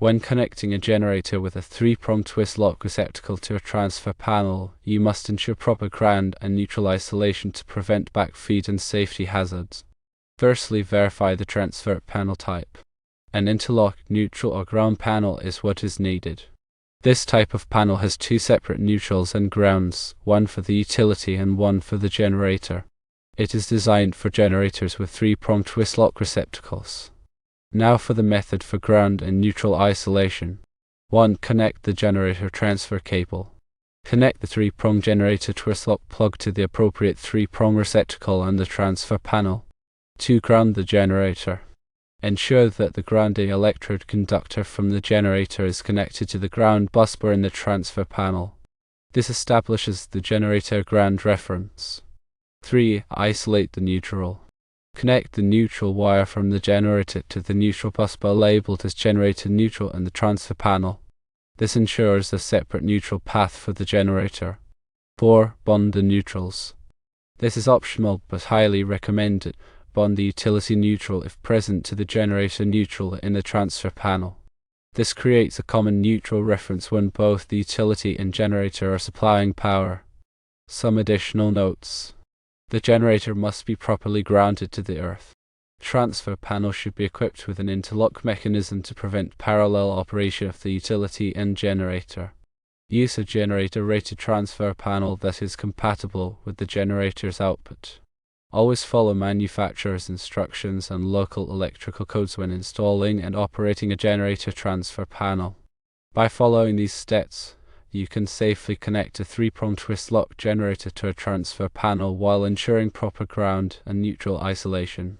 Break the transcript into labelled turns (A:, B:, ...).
A: When connecting a generator with a 3-prong twist lock receptacle to a transfer panel, you must ensure proper ground and neutral isolation to prevent backfeed and safety hazards. Firstly, verify the transfer panel type. An interlock, neutral or ground panel is what is needed. This type of panel has 2 separate neutrals and grounds, one for the utility and one for the generator. It is designed for generators with 3-prong twist lock receptacles. Now for the method for ground and neutral isolation. 1. Connect the generator transfer cable. Connect the 3-prong generator twist lock plug to the appropriate 3-prong receptacle on the transfer panel. 2. Ground the generator. Ensure that the grounding electrode conductor from the generator is connected to the ground busbar in the transfer panel. This establishes the generator ground reference. 3. Isolate the neutral. Connect the neutral wire from the generator to the neutral busbar labeled as generator neutral in the transfer panel. This ensures a separate neutral path for the generator. 4. Bond the neutrals. This is optional but highly recommended. Bond the utility neutral if present to the generator neutral in the transfer panel. This creates a common neutral reference when both the utility and generator are supplying power. Some additional notes. The generator must be properly grounded to the earth. Transfer panel should be equipped with an interlock mechanism to prevent parallel operation of the utility and generator. Use a generator-rated transfer panel that is compatible with the generator's output. Always follow manufacturer's instructions and local electrical codes when installing and operating a generator transfer panel. By following these steps, you can safely connect a 3-prong twist lock generator to a transfer panel while ensuring proper ground and neutral isolation.